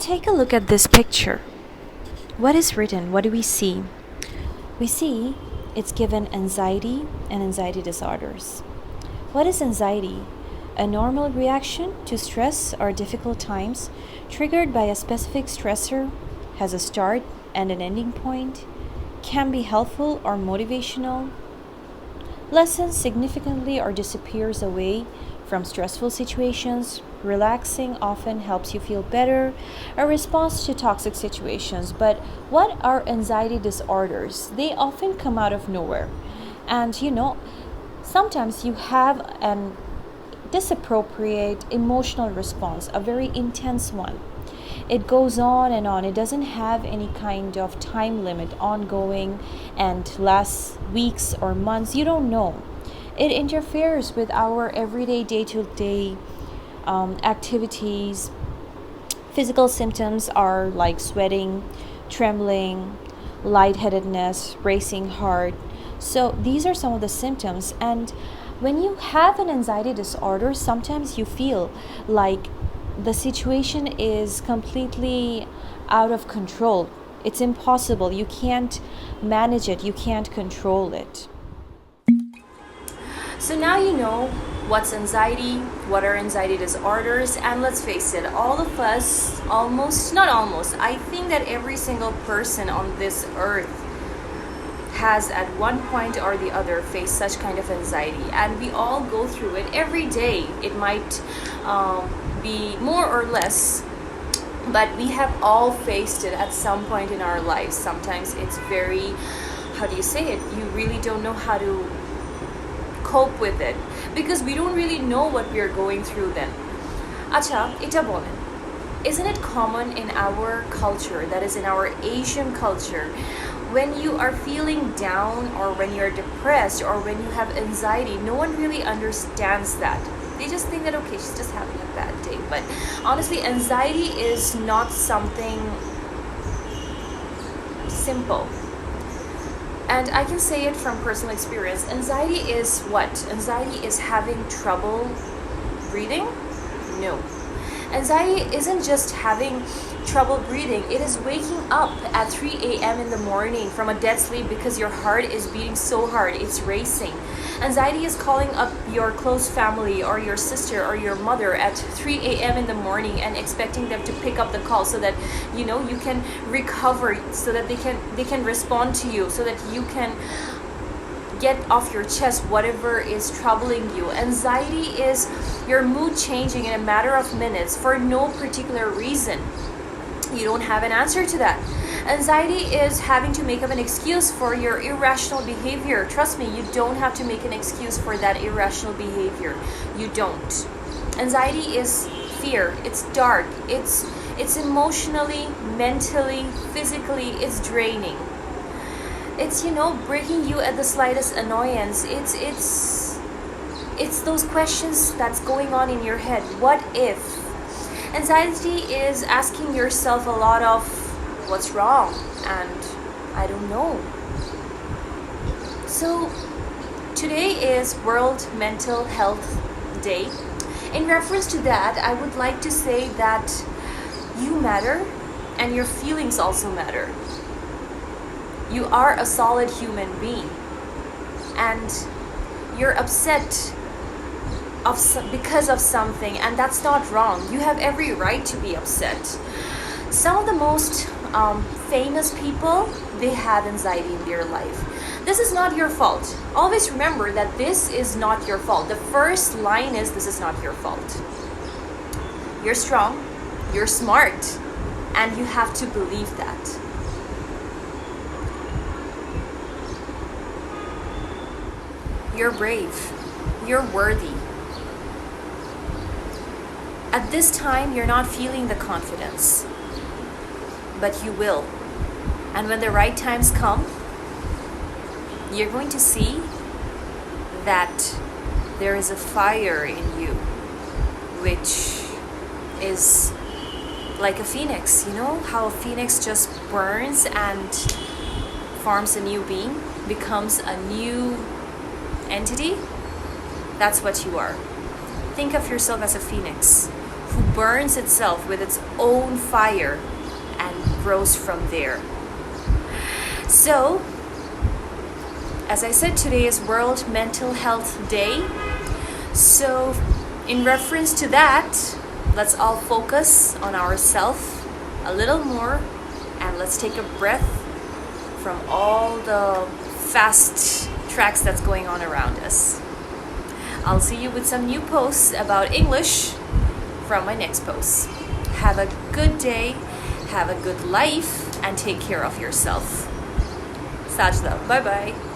Take a look at this picture. What is written? What do we see? We see it's given anxiety and anxiety disorders. What is anxiety? A normal reaction to stress or difficult times triggered by a specific stressor, has a start and an ending point, can be helpful or motivational, lessens significantly or disappears away from stressful situations. Relaxing often helps you feel better, a response to toxic situations. But what are anxiety disorders? They often come out of nowhere. And sometimes you have an disappropriate emotional response, a very intense one. It goes on and on. It doesn't have any kind of time limit, ongoing, and lasts weeks or months. You don't know. It interferes with our everyday, day to day activities. Physical symptoms are like sweating, trembling, lightheadedness, racing heart. So these are some of the symptoms. And when you have an anxiety disorder, sometimes you feel like the situation is completely out of control. It's impossible. You can't manage it, you can't control it. So now you know what's anxiety, what are anxiety disorders, and let's face it, all of us, I think that every single person on this earth has at one point or the other faced such kind of anxiety, and we all go through it every day. It might be more or less, but we have all faced it at some point in our lives. Sometimes it's very, how do you say it, you really don't know how to cope with it because we don't really know what we are going through then. Acha, ita bolen. Isn't it common in our culture, that is in our Asian culture, when you are feeling down or when you're depressed or when you have anxiety, no one really understands that. They just think that, okay, she's just having a bad day. But honestly, anxiety is not something simple. And I can say it from personal experience. Anxiety is what? Anxiety is having trouble breathing? No. Anxiety isn't just having trouble breathing. It is waking up at 3 a.m. in the morning from a dead sleep because your heart is beating so hard, it's racing. Anxiety is calling up your close family or your sister or your mother at 3 a.m. in the morning and expecting them to pick up the call so that you can recover, so that they can respond to you, so that you can get off your chest whatever is troubling you. Anxiety is your mood changing in a matter of minutes for no particular reason. You don't have an answer to that. Anxiety is having to make up an excuse for your irrational behavior. Trust me, you don't have to make an excuse for that irrational behavior. You don't. Anxiety is fear. It's dark. It's emotionally, mentally, physically, it's draining. It's breaking you at the slightest annoyance. It's those questions that's going on in your head. What if? Anxiety is asking yourself a lot of what's wrong and I don't know. So today is World Mental Health Day. In reference to that, I would like to say that you matter and your feelings also matter. You are a solid human being and you're upset because of something, and that's not wrong. You have every right to be upset. Some of the most famous people, they have anxiety in their life. This is not your fault. Always remember that this is not your fault. The first line is, this is not your fault. You're strong, you're smart, and you have to believe that. You're brave. You're worthy. At this time, you're not feeling the confidence, but you will. And when the right times come, you're going to see that there is a fire in you, which is like a phoenix. You know how a phoenix just burns and forms a new being, becomes a new entity? That's what you are. Think of yourself as a phoenix, who burns itself with its own fire and grows from there. So, as I said, today is World Mental Health Day. So, in reference to that, let's all focus on ourselves a little more, and let's take a breath from all the fast tracks that's going on around us. I'll see you with some new posts about English from my next post. Have a good day, have a good life, and take care of yourself. Saj love. Bye bye.